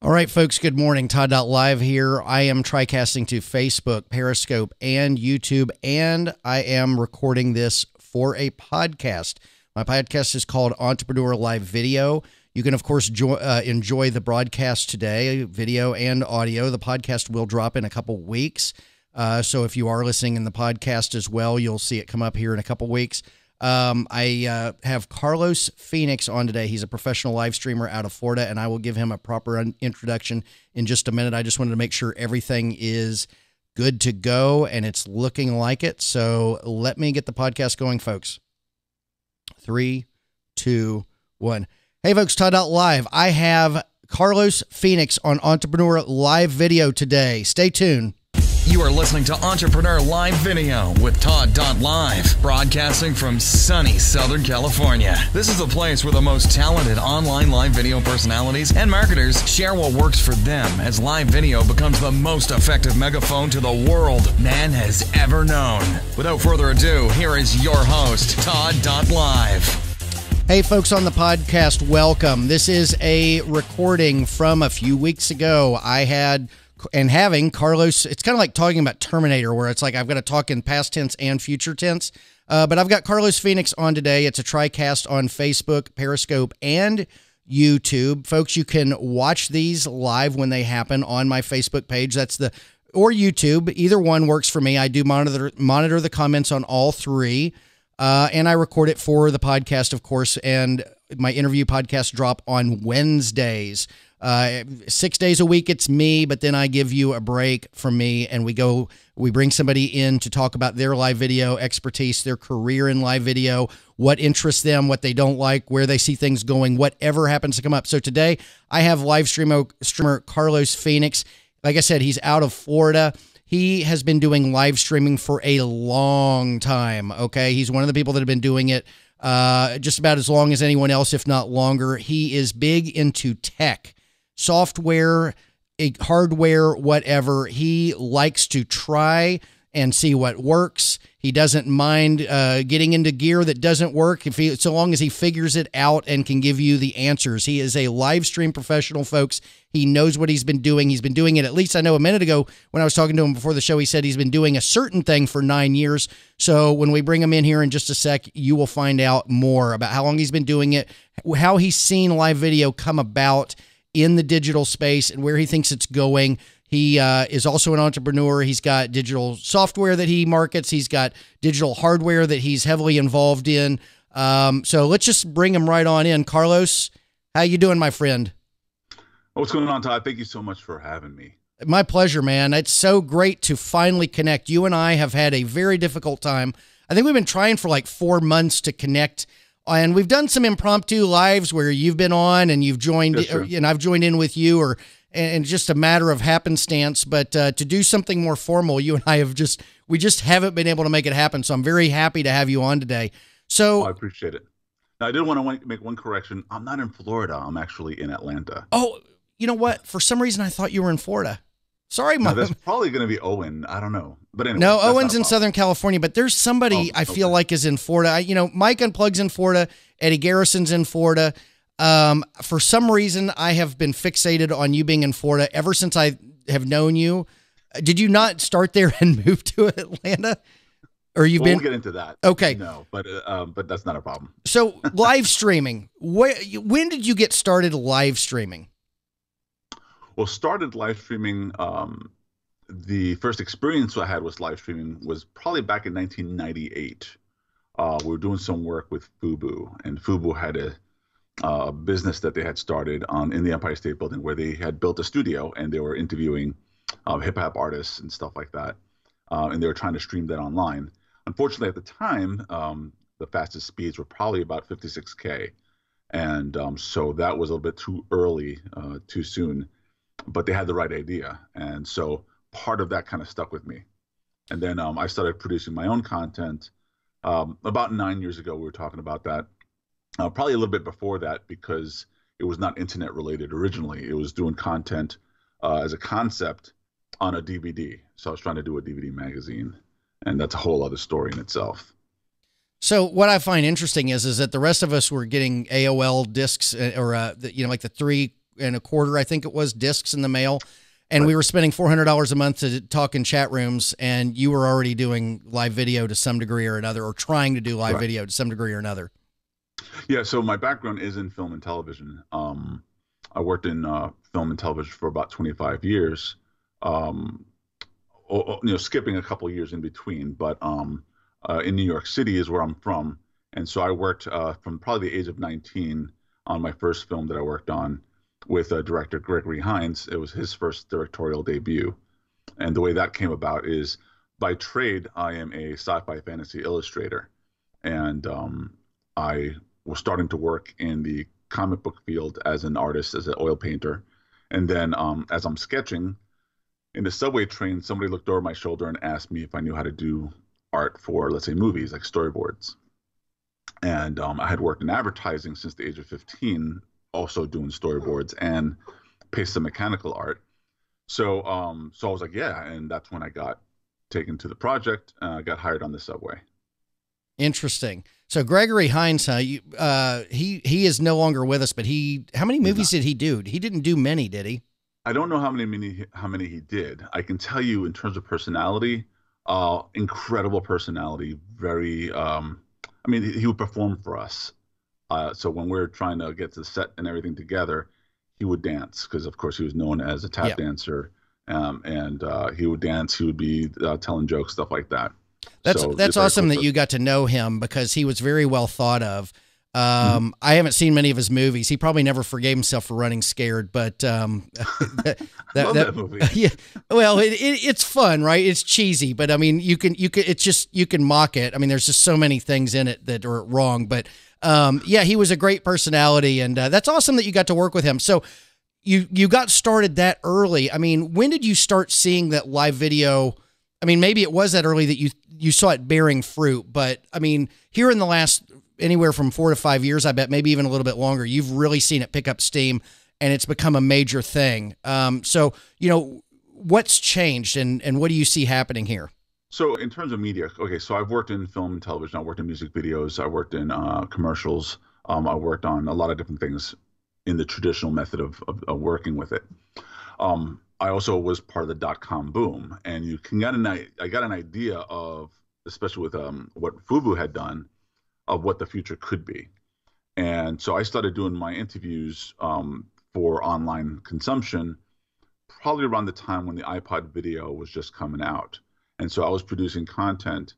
All right, folks, good morning. Todd.LIVE here. I am TriCasting to Facebook, Periscope, and YouTube, and I am recording this for a podcast. My podcast is called Entrepreneur Live Video. You can, of course, enjoy the broadcast today, video and audio. The podcast will drop in a couple weeks. So if you are listening in the podcast as well, you'll see it come up here in a couple weeks. I have Carlos Phoenix on today. He's a professional live streamer out of Florida, and I will give him a proper introduction in just a minute. I just wanted to make sure everything is good to go, and it's looking like it. So let me get the podcast going, folks. 3, 2, 1. Hey, folks, Todd.LIVE. I have Carlos Phoenix on Entrepreneur Live Video today. Stay tuned. You are listening to Entrepreneur Live Video with Todd.LIVE, broadcasting from sunny Southern California. This is the place where the most talented online live video personalities and marketers share what works for them as live video becomes the most effective megaphone to the world man has ever known. Without further ado, here is your host, Todd.LIVE. Hey, folks on the podcast, welcome. This is a recording from a few weeks ago. Having Carlos, it's kind of like talking about Terminator, where it's like I've got to talk in past tense and future tense. But I've got Carlos Phoenix on today. It's a TriCast on Facebook, Periscope, and YouTube. Folks, you can watch these live when they happen on my Facebook page. Or YouTube. Either one works for me. I do monitor the comments on all three. And I record it for the podcast, of course, and my interview podcasts drop on Wednesdays. 6 days a week, it's me, but then I give you a break from me, and we bring somebody in to talk about their live video expertise, their career in live video, what interests them, what they don't like, where they see things going, whatever happens to come up. So today I have live streamer Carlos Phoenix. Like I said, he's out of Florida. He has been doing live streaming for a long time, okay? He's one of the people that have been doing it just about as long as anyone else, if not longer. He is big into tech, software, hardware, whatever. He likes to try and see what works. He doesn't mind getting into gear that doesn't work so long as he figures it out and can give you the answers. He is a live stream professional, folks. He knows what he's been doing. He's been doing it, at least I know a minute ago when I was talking to him before the show, he said he's been doing a certain thing for 9 years. So when we bring him in here in just a sec, you will find out more about how long he's been doing it, how he's seen live video come about in the digital space and where he thinks it's going. He is also an entrepreneur. He's got digital software that he markets. He's got digital hardware that he's heavily involved in. So let's just bring him right on in. Carlos, how you doing, my friend? What's going on, Todd? Thank you so much for having me. My pleasure, man. It's so great to finally connect. You and I have had a very difficult time. I think we've been trying for like 4 months to connect. And we've done some impromptu lives where you've been on and you've joined, and I've joined in with you, and just a matter of happenstance. But to do something more formal, you and I we just haven't been able to make it happen. So I'm very happy to have you on today. So I appreciate it. Now, I did want to make one correction. I'm not in Florida. I'm actually in Atlanta. Oh, you know what? For some reason, I thought you were in Florida. Sorry, Mom. That's probably going to be Owen. I don't know. But anyway. No, Owen's in Southern California, but there's somebody I feel like is in Florida. Mike Unplug's in Florida. Eddie Garrison's in Florida. For some reason, I have been fixated on you being in Florida ever since I have known you. Did you not start there and move to Atlanta? Or we'll get into that. Okay. No, but that's not a problem. So live streaming. When did you get started live streaming? Well, started live streaming, the first experience I had with live streaming was probably back in 1998. We were doing some work with Fubu, and Fubu had a business that they had started in the Empire State Building where they had built a studio, and they were interviewing hip-hop artists and stuff like that, and they were trying to stream that online. Unfortunately, at the time, the fastest speeds were probably about 56K, and so that was a little bit too early, too soon. But they had the right idea. And so part of that kind of stuck with me. And then I started producing my own content. About 9 years ago, we were talking about that. Probably a little bit before that, because it was not internet related originally. It was doing content as a concept on a DVD. So I was trying to do a DVD magazine. And that's a whole other story in itself. So what I find interesting is that the rest of us were getting AOL discs or, like the 3 and a quarter, I think it was, discs in the mail. And we were spending $400 a month to talk in chat rooms, and you were already doing live video to some degree or another, or trying to do live video to some degree or another. Yeah, so my background is in film and television. I worked in film and television for about 25 years, skipping a couple of years in between. But in New York City is where I'm from. And so I worked from probably the age of 19 on my first film that I worked on with director Gregory Hines. It was his first directorial debut. And the way that came about is, by trade, I am a sci-fi fantasy illustrator. And I was starting to work in the comic book field as an artist, as an oil painter. And then as I'm sketching in the subway train, somebody looked over my shoulder and asked me if I knew how to do art for, let's say, movies, like storyboards. And I had worked in advertising since the age of 15, also doing storyboards and pastel mechanical art. So I was like, yeah. And that's when I got taken to the project. I got hired on the subway. Interesting. So Gregory Hines, he is no longer with us, but how many movies did he do? He didn't do many, did he? I don't know how many he did. I can tell you in terms of personality, incredible personality. Very, he would perform for us. So when we're trying to get the set and everything together, he would dance because, of course, he was known as a tap dancer. And he would dance. He would be telling jokes, stuff like that. That's awesome that you got to know him, because he was very well thought of. I haven't seen many of his movies. He probably never forgave himself for running scared, but that movie. Yeah, well, it's fun, right? It's cheesy, but I mean, you can mock it. I mean, there's just so many things in it that are wrong, but yeah, he was a great personality, and that's awesome that you got to work with him. So you got started that early. I mean, when did you start seeing that live video? I mean, maybe it was that early that you saw it bearing fruit, but I mean, here in the last anywhere from 4 to 5 years, I bet, maybe even a little bit longer, you've really seen it pick up steam, and it's become a major thing. So, what's changed, and what do you see happening here? So in terms of media, okay, so I've worked in film and television. I worked in music videos. I worked in commercials. I worked on a lot of different things in the traditional method of working with it. I also was part of the .com boom, and I got an idea of, especially with what FUBU had done, of what the future could be. And so I started doing my interviews for online consumption probably around the time when the iPod video was just coming out. And so I was producing content,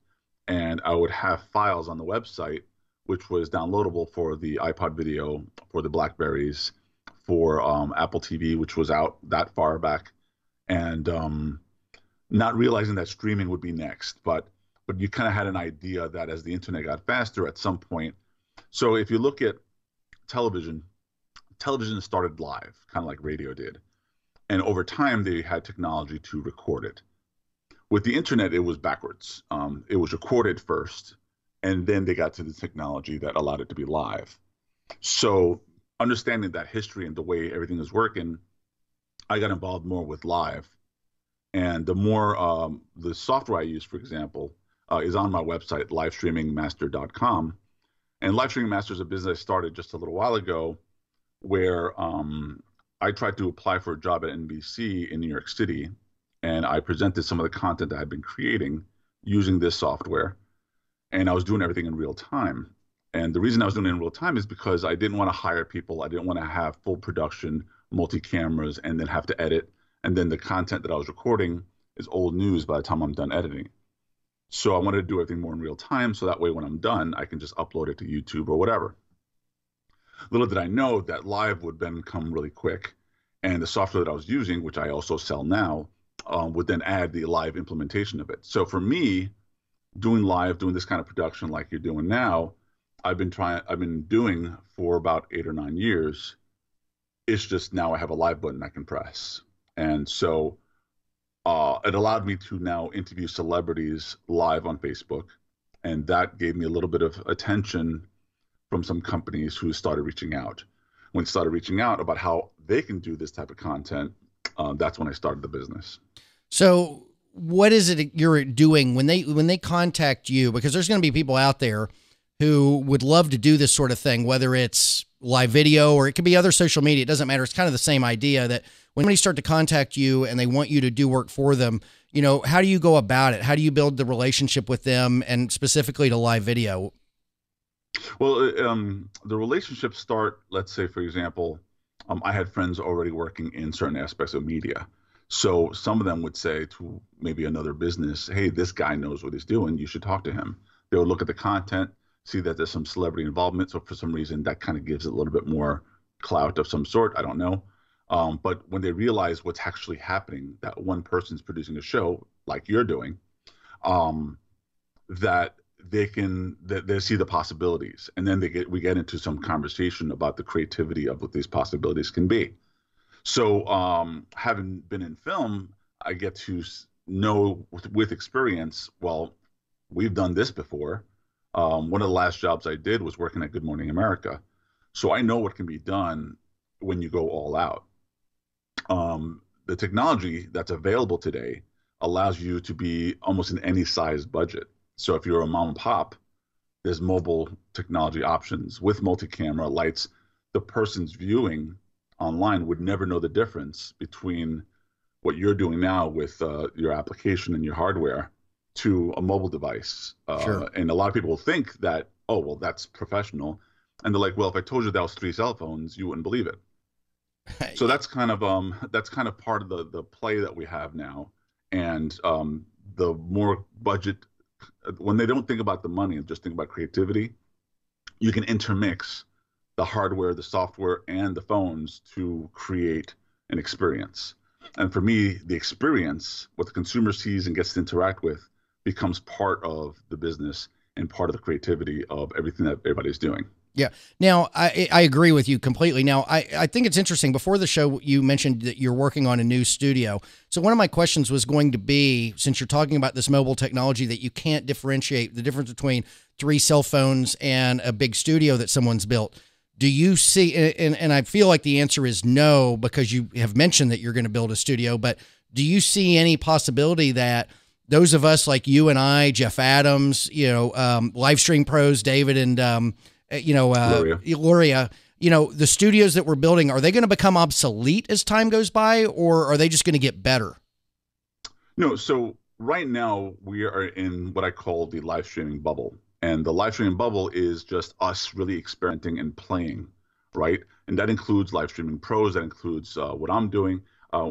and I would have files on the website, which was downloadable for the iPod video, for the Blackberries, for Apple TV, which was out that far back, and not realizing that streaming would be next. But you kind of had an idea that as the internet got faster at some point. So if you look at television started live, kind of like radio did. And over time, they had technology to record it. With the internet, it was backwards. It was recorded first, and then they got to the technology that allowed it to be live. So understanding that history and the way everything is working, I got involved more with live. And the more the software I use, for example, is on my website, livestreamingmaster.com. And Live Streaming Master is a business I started just a little while ago, where I tried to apply for a job at NBC in New York City, and I presented some of the content I had been creating using this software, and I was doing everything in real time. And the reason I was doing it in real time is because I didn't want to hire people. I didn't want to have full production, multi-cameras, and then have to edit. And then the content that I was recording is old news by the time I'm done editing. So I wanted to do everything more in real time, so that way when I'm done, I can just upload it to YouTube or whatever. Little did I know that live would then come really quick, and the software that I was using, which I also sell now, would then add the live implementation of it. So for me, doing this kind of production like you're doing now, I've been doing for about 8 or 9 years. It's just now I have a live button I can press. And so it allowed me to now interview celebrities live on Facebook. And that gave me a little bit of attention from some companies who started reaching out. When they started reaching out about how they can do this type of content, that's when I started the business. So what is it you're doing when they contact you? Because there's going to be people out there who would love to do this sort of thing, whether it's live video, or it could be other social media. It doesn't matter. It's kind of the same idea that when somebody start to contact you and they want you to do work for them, you know, how do you go about it? How do you build the relationship with them, and specifically to live video? Well, the relationships start, let's say, for example, I had friends already working in certain aspects of media. So some of them would say to maybe another business, hey, this guy knows what he's doing. You should talk to him. They would look at the content, see that there's some celebrity involvement. So for some reason, that kind of gives it a little bit more clout of some sort. I don't know. But when they realize what's actually happening, that one person's producing a show like you're doing, that they see the possibilities, and then we get into some conversation about the creativity of what these possibilities can be. So having been in film, I get to know with experience, well, we've done this before. One of the last jobs I did was working at Good Morning America. So I know what can be done when you go all out. The technology that's available today allows you to be almost in any size budget. So if you're a mom and pop, there's mobile technology options with multi-camera lights. The person's viewing online would never know the difference between what you're doing now with your application and your hardware to a mobile device. Sure. And a lot of people think that, oh, well, that's professional. And they're like, well, if I told you that was 3 cell phones, you wouldn't believe it. So that's kind of part of the play that we have now. And the more budget, when they don't think about the money and just think about creativity, you can intermix the hardware, the software, and the phones to create an experience. And for me, the experience, what the consumer sees and gets to interact with, becomes part of the business and part of the creativity of everything that everybody's doing. Yeah. Now, I agree with you completely. Now, I think it's interesting. Before the show, you mentioned that you're working on a new studio. So one of my questions was going to be, since you're talking about this mobile technology, that you can't differentiate the difference between 3 cell phones and a big studio that someone's built. Do you see, and I feel like the answer is no, because you have mentioned that you're going to build a studio, but do you see any possibility that those of us like you and I, Jeff Adams, live stream pros, David and, Luria, the studios that we're building, are they going to become obsolete as time goes by, or are they just going to get better? No. So right now we are in what I call the live streaming bubble. And the live streaming bubble is just us really experimenting and playing, right? And that includes live streaming pros. That includes what I'm doing.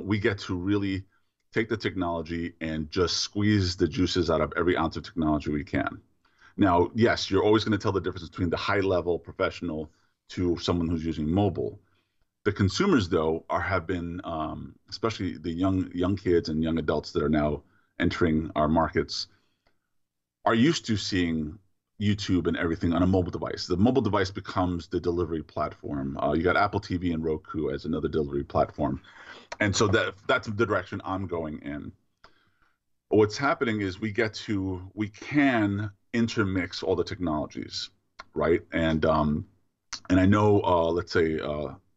We get to really take the technology and just squeeze the juices out of every ounce of technology we can. Now, yes, you're always going to tell the difference between the high-level professional to someone who's using mobile. The consumers, though, have been, especially the young kids and young adults that are now entering our markets, are used to seeing YouTube and everything on a mobile device. The mobile device becomes the delivery platform. You got Apple TV and Roku as another delivery platform. And so that's the direction I'm going in. What's happening is we can intermix all the technologies, right? And I know, let's say,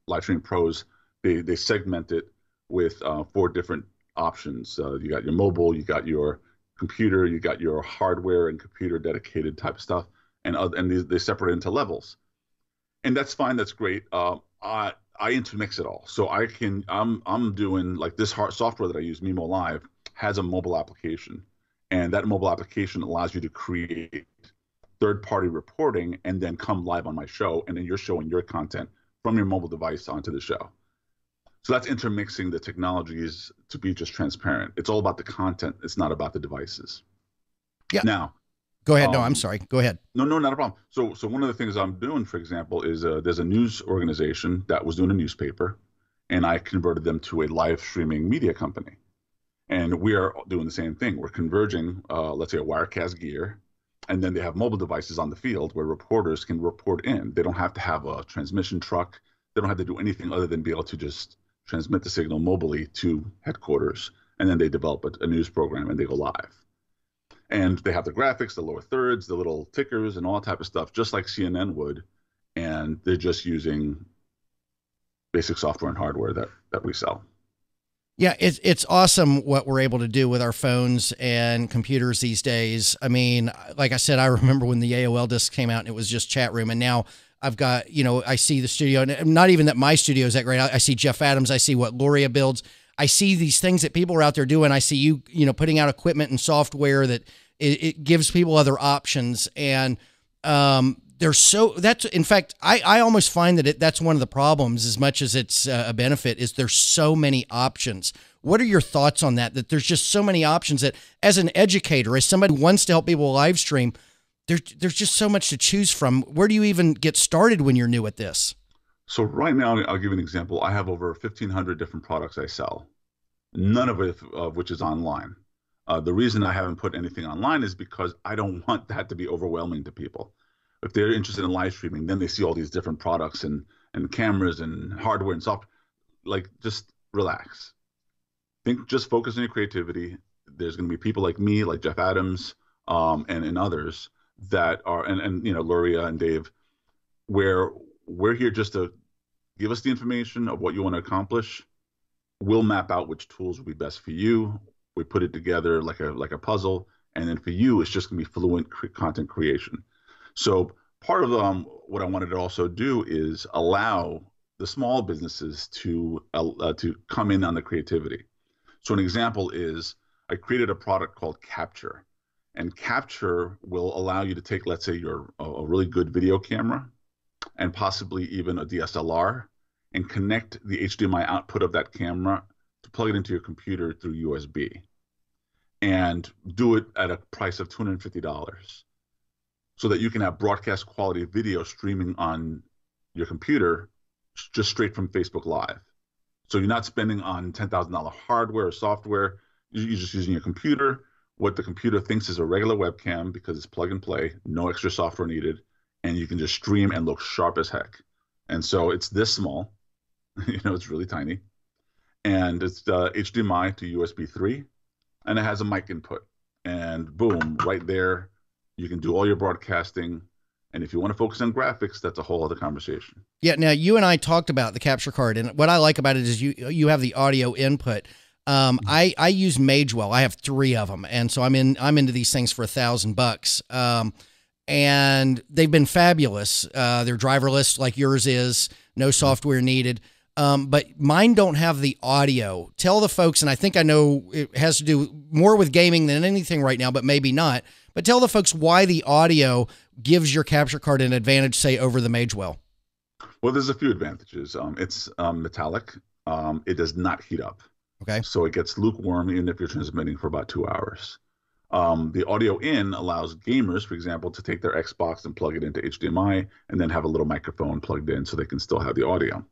live stream pros, they segment it with 4 different options. You got your mobile, you got your computer, you got your hardware and computer dedicated type of stuff, and they separate into levels, and that's fine. That's great. I intermix it all, so I'm doing like this software that I use, Mimo Live, has a mobile application, and that mobile application allows you to create third-party reporting and then come live on my show, and then you're showing your content from your mobile device onto the show. So that's intermixing the technologies to be just transparent. It's all about the content. It's not about the devices. Yeah. Now, go ahead. No, I'm sorry. Go ahead. No, not a problem. So one of the things I'm doing, for example, is there's a news organization that was doing a newspaper, and I converted them to a live streaming media company. And we are doing the same thing. We're converging, let's say, a Wirecast gear, and then they have mobile devices on the field where reporters can report in. They don't have to have a transmission truck. They don't have to do anything other than be able to just transmit the signal mobily to headquarters, and then they develop a news program and they go live. And they have the graphics, the lower thirds, the little tickers, and all that type of stuff, just like CNN would. And they're just using basic software and hardware that we sell. Yeah, it's awesome what we're able to do with our phones and computers these days. I mean, like I said, I remember when the AOL disc came out and it was just chat room, and now I've got, I see the studio, and not even that my studio is that great. I see Jeff Adams. I see what Luria builds. I see these things that people are out there doing. I see you, putting out equipment and software that it gives people other options. And in fact, I almost find that that's one of the problems, as much as it's a benefit, is there's so many options. What are your thoughts on that? That there's just so many options that, as an educator, as somebody who wants to help people live stream, there's just so much to choose from. Where do you even get started when you're new at this? So right now, I'll give you an example. I have over 1,500 different products I sell, none of it of which is online. The reason I haven't put anything online is because I don't want that to be overwhelming to people. If they're interested in live streaming, then they see all these different products and cameras and hardware and software. Like, just relax. Just focus on your creativity. There's going to be people like me, like Jeff Adams, and others that are, and Luria and Dave, where we're here just to give us the information of what you want to accomplish. We'll map out which tools will be best for you. We put it together like a puzzle, and then for you, it's just going to be fluent content creation. So part of what I wanted to also do is allow the small businesses to come in on the creativity. So an example is I created a product called Capture, and Capture will allow you to take, let's say, a really good video camera and possibly even a DSLR, and connect the HDMI output of that camera to plug it into your computer through USB, and do it at a price of $250, so that you can have broadcast quality video streaming on your computer just straight from Facebook Live. So you're not spending on $10,000 hardware or software. You're just using your computer, what the computer thinks is a regular webcam, because it's plug and play, no extra software needed, and you can just stream and look sharp as heck. And so it's this small, it's really tiny, and it's HDMI to USB 3, and it has a mic input, and boom, right there, you can do all your broadcasting. And if you want to focus on graphics, that's a whole other conversation. Yeah. Now, you and I talked about the capture card, and what I like about it is you have the audio input. I use Magewell. I have 3 of them, and so I'm into these things for $1,000. And they've been fabulous. They're driverless, like yours is, no software needed. But mine don't have the audio. Tell the folks, and I think I know it has to do more with gaming than anything right now, but maybe not. But tell the folks why the audio gives your capture card an advantage, say, over the Magewell. Well, there's a few advantages. It's metallic. It does not heat up. Okay. So it gets lukewarm even if you're transmitting for about 2 hours. The audio in allows gamers, for example, to take their Xbox and plug it into HDMI and then have a little microphone plugged in so they can still have the audio.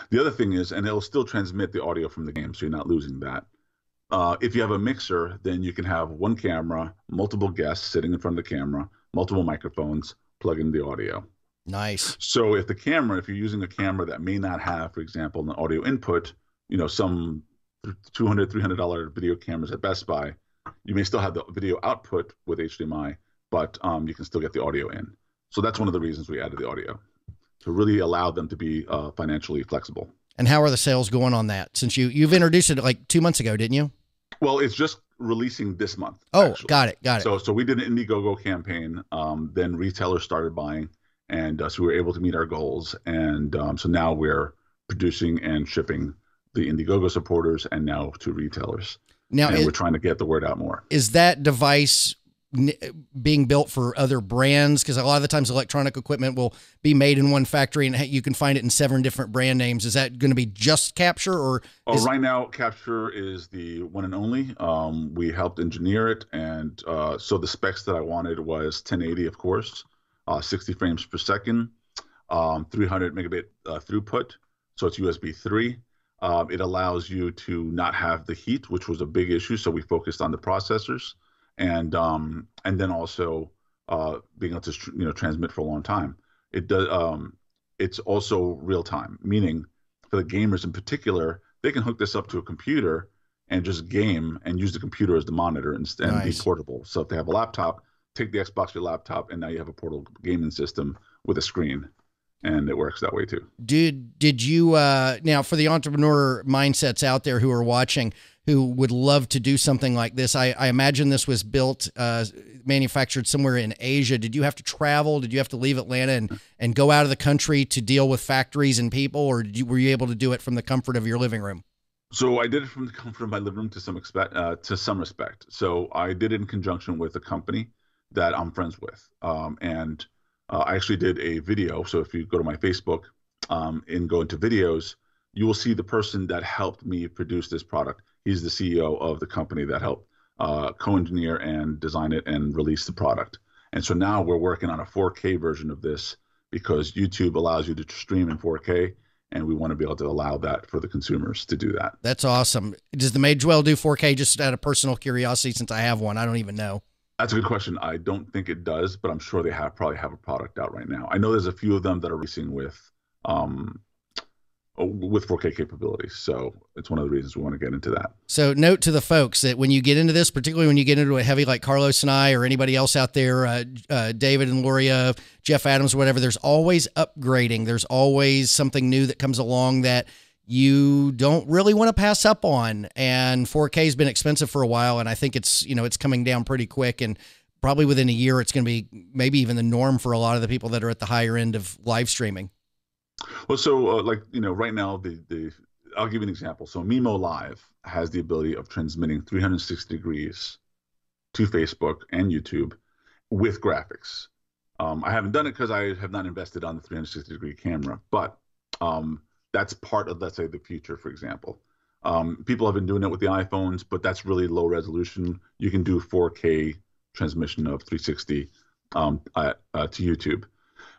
The other thing is, and it'll still transmit the audio from the game, so you're not losing that. If you have a mixer, then you can have one camera, multiple guests sitting in front of the camera, multiple microphones, plug in the audio. Nice. So if you're using a camera that may not have, for example, an audio input, some $200, $300 video cameras at Best Buy, you may still have the video output with HDMI, but you can still get the audio in. So that's one of the reasons we added the audio, to really allow them to be financially flexible. And how are the sales going on that? Since you've introduced it like 2 months ago, didn't you? Well, it's just releasing this month. Oh, actually. Got it. So we did an Indiegogo campaign. Then retailers started buying, and so we were able to meet our goals. And so now we're producing and shipping the Indiegogo supporters, and now to retailers. Now, and we're trying to get the word out more. Is that device being built for other brands? Because a lot of the times electronic equipment will be made in one factory and you can find it in 7 different brand names. Is that going to be just Capture, or? Right now, Capture is the one and only. We helped engineer it, and so the specs that I wanted was 1080, of course, 60 frames per second, 300 megabit throughput. So it's USB 3. It allows you to not have the heat, which was a big issue. So we focused on the processors. And then also being able to transmit for a long time. It does. It's also real time, meaning for the gamers in particular, they can hook this up to a computer and just game and use the computer as the monitor and be portable. So if they have a laptop, take the Xbox to your laptop, and now you have a portable gaming system with a screen. and it works that way too. Did you now, for the entrepreneur mindsets out there who are watching, who would love to do something like this, I imagine this was built, manufactured somewhere in Asia. Did you have to travel? Did you have to leave Atlanta and go out of the country to deal with factories and people, or were you able to do it from the comfort of your living room? So I did it from the comfort of my living room to some respect. So I did it in conjunction with a company that I'm friends with, and I actually did a video. So if you go to my Facebook and go into videos, you will see the person that helped me produce this product. He's the CEO of the company that helped co-engineer and design it and release the product. And so now we're working on a 4K version of this because YouTube allows you to stream in 4K. And we want to be able to allow that for the consumers to do that. That's awesome. Does the Magewell do 4K? Just out of personal curiosity, since I have one, I don't even know. That's a good question. I don't think it does, but I'm sure they probably have a product out right now. I know there's a few of them that are releasing with 4K capabilities. So it's one of the reasons we want to get into that. So note to the folks that when you get into this, particularly when you get into a heavy like Carlos and I or anybody else out there, David and Loria, Jeff Adams, whatever, there's always upgrading. There's always something new that comes along that you don't really want to pass up on. And 4K has been expensive for a while. And I think it's, it's coming down pretty quick. And probably within a year, it's going to be maybe even the norm for a lot of the people that are at the higher end of live streaming. Well, so right now, I'll give you an example. So Mimo Live has the ability of transmitting 360 degrees to Facebook and YouTube with graphics. I haven't done it because I have not invested on the 360-degree camera, but that's part of, let's say, the future, for example. People have been doing it with the iPhones, but that's really low resolution. You can do 4K transmission of 360 to YouTube.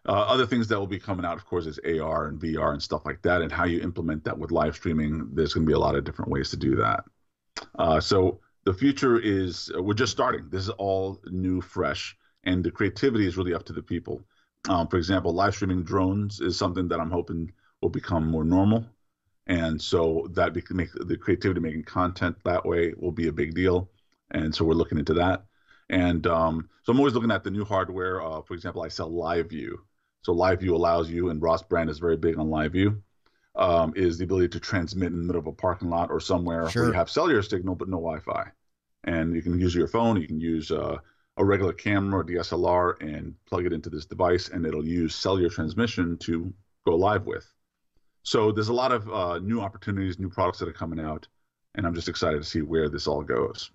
Other things that will be coming out, of course, is AR and VR and stuff like that, and how you implement that with live streaming. There's going to be a lot of different ways to do that. So the future is, we're just starting. This is all new, fresh, and the creativity is really up to the people. For example, live streaming drones is something that I'm hoping will become more normal. And so that make the creativity making content that way will be a big deal. And so we're looking into that. And so I'm always looking at the new hardware. For example, I sell Live View. So Live View allows you, and Ross Brand is very big on Live View, is the ability to transmit in the middle of a parking lot or somewhere where you have cellular signal but no Wi-Fi. And you can use your phone, you can use a regular camera or DSLR and plug it into this device, and it'll use cellular transmission to go live with. So there's a lot of new opportunities, new products that are coming out, and I'm just excited to see where this all goes.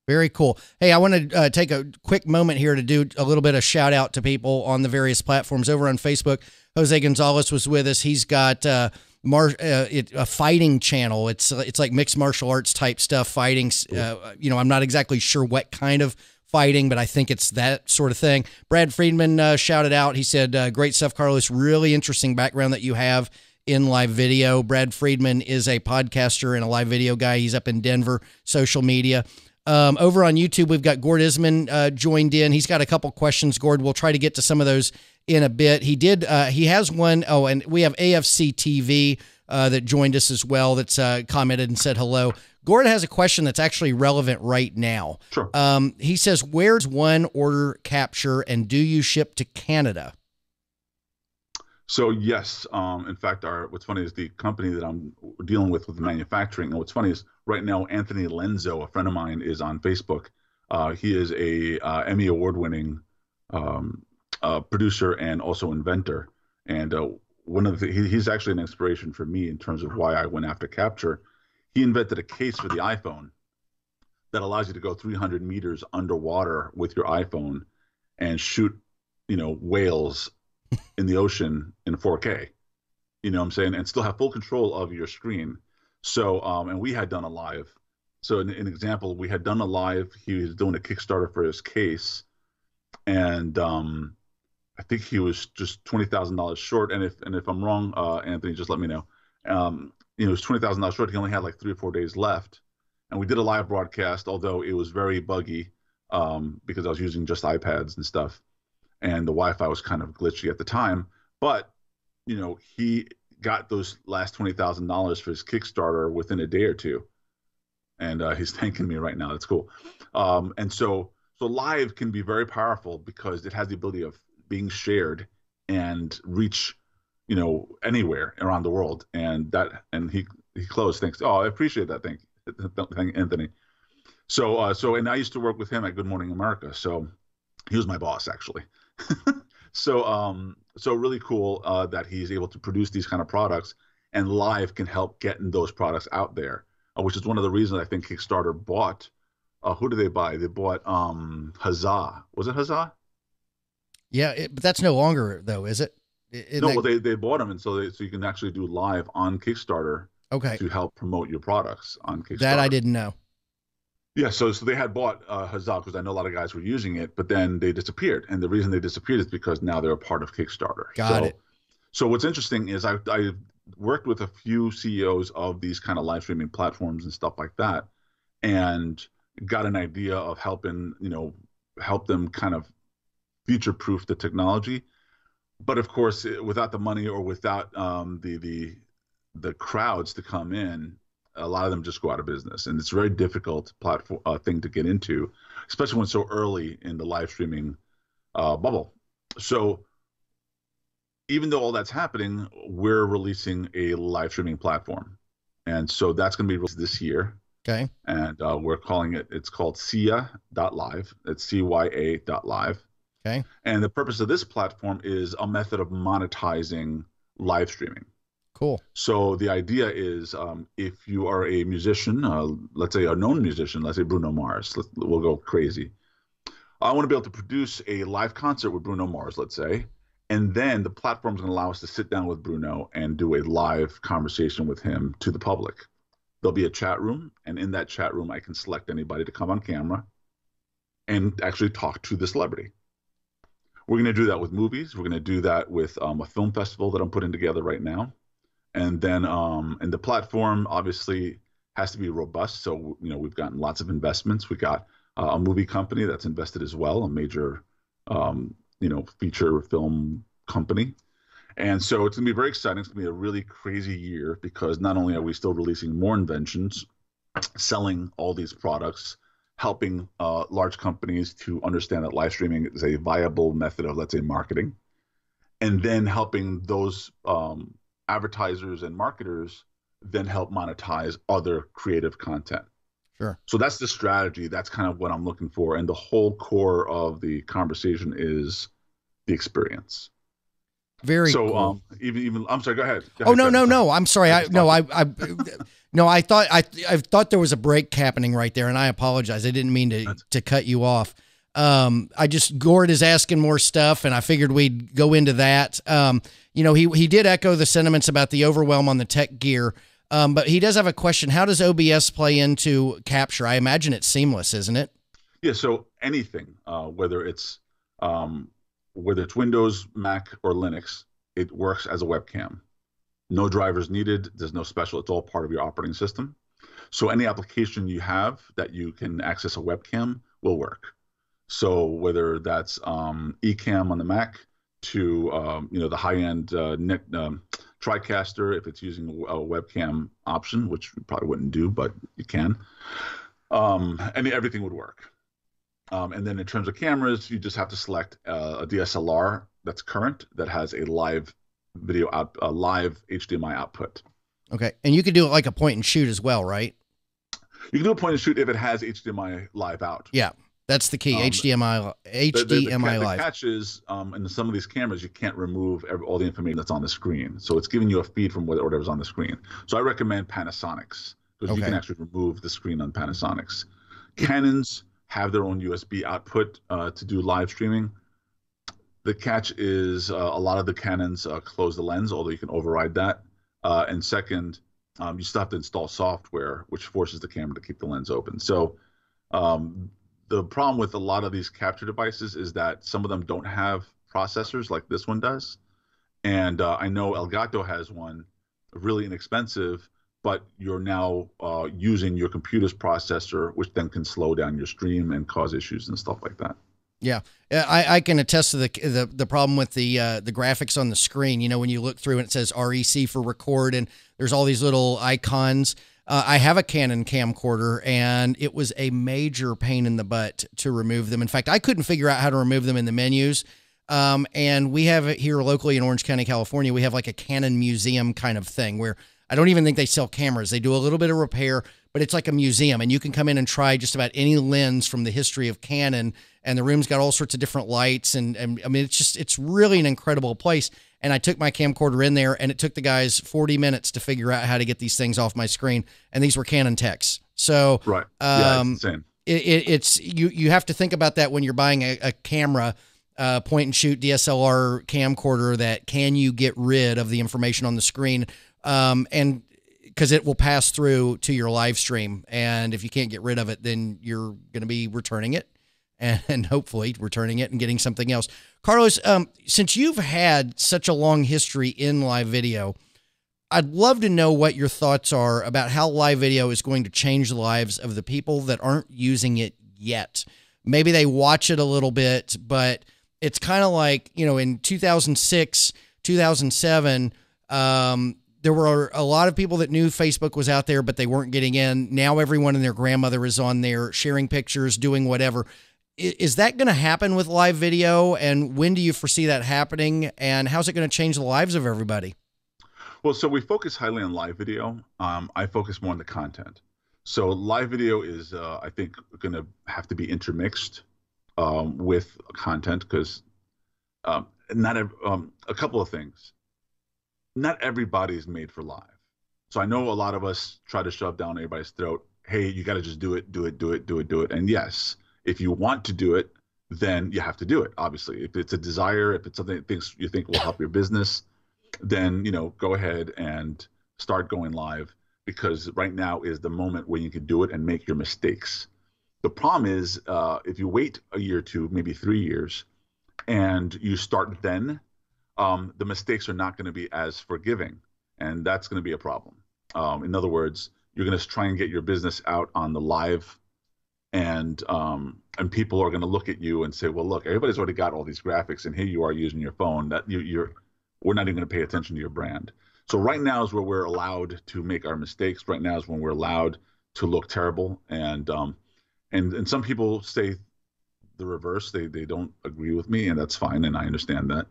Very cool. Hey, I want to take a quick moment here to do a little bit of shout out to people on the various platforms. Over on Facebook, Jose Gonzalez was with us. He's got a fighting channel. It's like mixed martial arts type stuff, fighting. I'm not exactly sure what kind of fighting, but I think it's that sort of thing. Brad Friedman shouted out. He said, great stuff, Carlos. Really interesting background that you have in live video. Brad Friedman is a podcaster and a live video guy. He's up in Denver, social media. Over on YouTube, we've got Gord Isman joined in. He's got a couple questions, Gord. We'll try to get to some of those in a bit. He has one. Oh, and we have AFC TV that joined us as well that's commented and said hello. Gord has a question that's actually relevant right now. Sure. He says, where's one order capture and do you ship to Canada? So yes, in fact, what's funny is the company that I'm dealing with the manufacturing. And what's funny is right now, Anthony Lenzo, a friend of mine, is on Facebook. He is a Emmy award-winning producer and also inventor. And he's actually an inspiration for me in terms of why I went after capture. He invented a case for the iPhone that allows you to go 300 meters underwater with your iPhone and shoot, whales in the ocean in 4K, you know what I'm saying, and still have full control of your screen. So, and we had done a live. So an example, we had done a live, he was doing a Kickstarter for his case, and I think he was just $20,000 short. And if I'm wrong, Anthony, just let me know. It was $20,000 short. He only had like 3 or 4 days left. And we did a live broadcast, although it was very buggy because I was using just iPads and stuff. And the Wi-Fi was kind of glitchy at the time. But, he got those last $20,000 for his Kickstarter within a day or two. And he's thanking me right now. That's cool. And so live can be very powerful because it has the ability of being shared and reach anywhere around the world. And he closed. Thanks. Oh, I appreciate that. Thank Anthony. And I used to work with him at Good Morning America. So he was my boss, actually. So really cool that he's able to produce these kind of products, and Live can help getting those products out there, which is one of the reasons I think Kickstarter bought. Who did they buy? They bought Huzzah. Was it Huzzah? Yeah, but that's no longer though, is it? No, well, they bought them, and so you can actually do Live on Kickstarter. Okay. To help promote your products on Kickstarter. That I didn't know. Yeah, so they had bought Huzzah because I know a lot of guys were using it, but then they disappeared, and the reason they disappeared is because now they're a part of Kickstarter. Got it. So what's interesting is I worked with a few CEOs of these kind of live streaming platforms and stuff like that, and got an idea of help them kind of future-proof the technology. But of course, without the money or without the crowds to come in, a lot of them just go out of business, and it's a very difficult platform thing to get into, especially when it's so early in the live streaming bubble. So even though all that's happening, we're releasing a live streaming platform, and so that's going to be released this year. Okay. And we're calling it's called Cia.live. It's CYA.live. Okay. And the purpose of this platform is a method of monetizing live streaming. Cool. So the idea is, if you are a musician, let's say a known musician, let's say Bruno Mars, we'll go crazy. I want to be able to produce a live concert with Bruno Mars, let's say, and then the platform is going to allow us to sit down with Bruno and do a live conversation with him to the public. There'll be a chat room, and in that chat room, I can select anybody to come on camera and actually talk to the celebrity. We're going to do that with movies. We're going to do that with a film festival that I'm putting together right now. And then, and the platform obviously has to be robust. So, we've gotten lots of investments. We got a movie company that's invested as well, a major, feature film company. And so it's going to be very exciting. It's going to be a really crazy year because not only are we still releasing more inventions, selling all these products, helping large companies to understand that live streaming is a viable method of, let's say, marketing, and then helping those advertisers and marketers then help monetize other creative content. Sure. So that's the strategy. That's kind of what I'm looking for. And the whole core of the conversation is the experience. Very cool. Even I'm sorry, go ahead. No. I'm sorry. I thought there was a break happening right there, and I apologize. I didn't mean to cut you off. Gord is asking more stuff, and I figured we'd go into that. He did echo the sentiments about the overwhelm on the tech gear, but he does have a question. How does OBS play into capture? I imagine it's seamless, isn't it? Yeah. So anything, whether it's Windows, Mac, or Linux, it works as a webcam. No drivers needed. There's no special. It's all part of your operating system. So any application you have that you can access a webcam will work. So whether that's Ecamm on the Mac to the high-end TriCaster, if it's using a webcam option, which you probably wouldn't do, but you can, and everything would work. And then in terms of cameras, you just have to select a DSLR that's current that has a live video a live HDMI output. Okay, and you could do it like a point and shoot as well, right? You can do a point and shoot if it has HDMI live out. Yeah, that's the key. HDMI live. The catch is, in some of these cameras, you can't remove all the information that's on the screen. So it's giving you a feed from whatever's on the screen. So I recommend Panasonics because you can actually remove the screen on Panasonics. Canons have their own USB output to do live streaming. The catch is a lot of the Canons close the lens, although you can override that. And second, you still have to install software, which forces the camera to keep the lens open. So the problem with a lot of these capture devices is that some of them don't have processors like this one does. And I know Elgato has one, really inexpensive, but you're now using your computer's processor, which then can slow down your stream and cause issues and stuff like that. Yeah, I can attest to the problem with the graphics on the screen. When you look through and it says REC for record, and there's all these little icons. I have a Canon camcorder, and it was a major pain in the butt to remove them. In fact, I couldn't figure out how to remove them in the menus. And we have it here locally in Orange County, California. We have like a Canon museum kind of thing where I don't even think they sell cameras. They do a little bit of repair, but it's like a museum, and you can come in and try just about any lens from the history of Canon, and the room's got all sorts of different lights. And I mean, it's really an incredible place. And I took my camcorder in there, and it took the guys 40 minutes to figure out how to get these things off my screen. And these were Canon techs. So, right. Yeah, it's insane. It's you have to think about that when you're buying a camera, point and shoot DSLR camcorder, that can you get rid of the information on the screen? And because it will pass through to your live stream. And if you can't get rid of it, then you're going to be returning it, and hopefully returning it and getting something else. Carlos, since you've had such a long history in live video, I'd love to know what your thoughts are about how live video is going to change the lives of the people that aren't using it yet. Maybe they watch it a little bit, but it's kind of like, you know, in 2006, 2007, there were a lot of people that knew Facebook was out there, but they weren't getting in. Now everyone and their grandmother is on there sharing pictures, doing whatever. Is that going to happen with live video? And when do you foresee that happening? And how's it going to change the lives of everybody? Well, so we focus highly on live video. I focus more on the content. So live video is, I think, going to have to be intermixed with content, because a couple of things. Not everybody is made for live. So I know a lot of us try to shove down everybody's throat, hey, you got to just do it. And yes, if you want to do it, then you have to do it. Obviously, if it's a desire, if it's something that you think will help your business, then, you know, go ahead and start going live, because right now is the moment where you can do it and make your mistakes. The problem is, if you wait a year or two, maybe 3 years, and you start then, the mistakes are not going to be as forgiving, and that's going to be a problem. In other words, you're going to try and get your business out on the live, and people are going to look at you and say, well, look, everybody's already got all these graphics, and here you are using your phone. That we're not even going to pay attention to your brand. So right now is where we're allowed to make our mistakes. Right now is when we're allowed to look terrible. And some people say the reverse. They don't agree with me, and that's fine, and I understand that.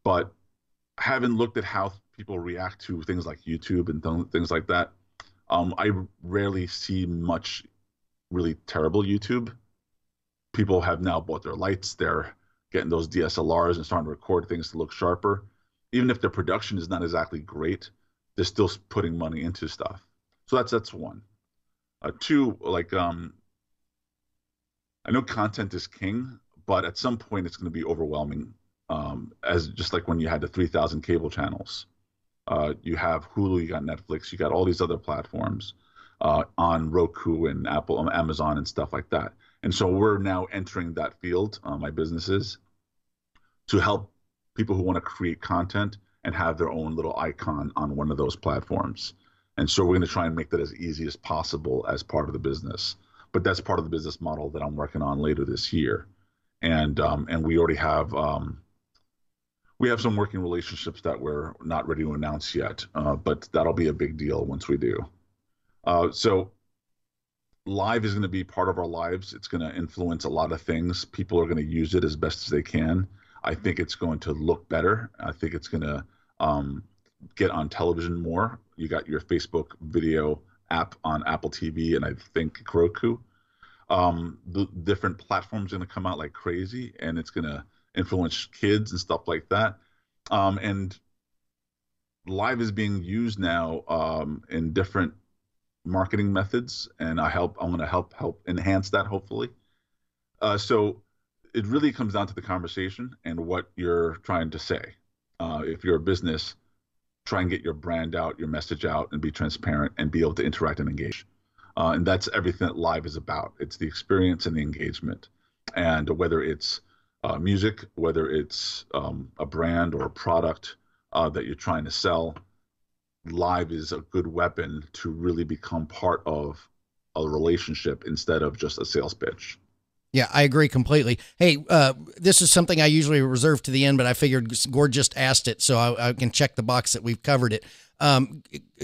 But having looked at how people react to things like YouTube and things like that, I rarely see much really terrible YouTube. People have now bought their lights. They're getting those DSLRs and starting to record things to look sharper. Even if their production is not exactly great, they're still putting money into stuff. So that's one. Two, like, I know content is king, but at some point it's going to be overwhelming. As just like when you had the 3,000 cable channels, you have Hulu, you got Netflix, you got all these other platforms on Roku and Apple, Amazon, and stuff like that. And so we're now entering that field, my businesses, to help people who want to create content and have their own little icon on one of those platforms. And so we're going to try and make that as easy as possible as part of the business. But that's part of the business model that I'm working on later this year. And we already have some working relationships that we're not ready to announce yet, but that'll be a big deal once we do. So live is going to be part of our lives. It's going to influence a lot of things. People are going to use it as best as they can. I think it's going to look better. I think it's going to get on television more. You got your Facebook video app on Apple TV and I think Roku. The different platforms are going to come out like crazy, and it's going to influence kids and stuff like that. And live is being used now in different marketing methods, and I'm going to help enhance that, hopefully. So it really comes down to the conversation and what you're trying to say. If you're a business, try and get your brand out, your message out, and be transparent and be able to interact and engage. And that's everything that live is about. It's the experience and the engagement. And whether it's music, whether it's a brand or a product that you're trying to sell, live is a good weapon to really become part of a relationship instead of just a sales pitch. Yeah, I agree completely. Hey, this is something I usually reserve to the end, but I figured Gord just asked it, so I can check the box that we've covered it.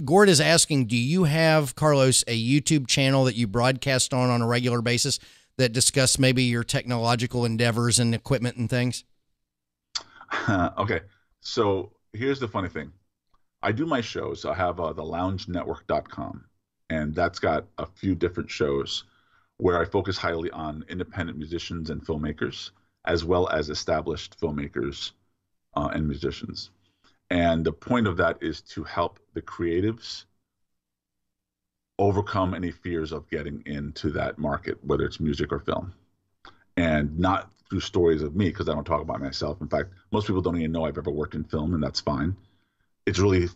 Gord is asking, do you have, Carlos, a YouTube channel that you broadcast on a regular basis that discuss maybe your technological endeavors and equipment and things? Okay, so here's the funny thing. I do my shows. I have theloungenetwork.com, and that's got a few different shows where I focus highly on independent musicians and filmmakers, as well as established filmmakers and musicians. And the point of that is to help the creatives overcome any fears of getting into that market, whether it's music or film, and not through stories of me, because I don't talk about myself. In fact, most people don't even know I've ever worked in film, and that's fine. It's really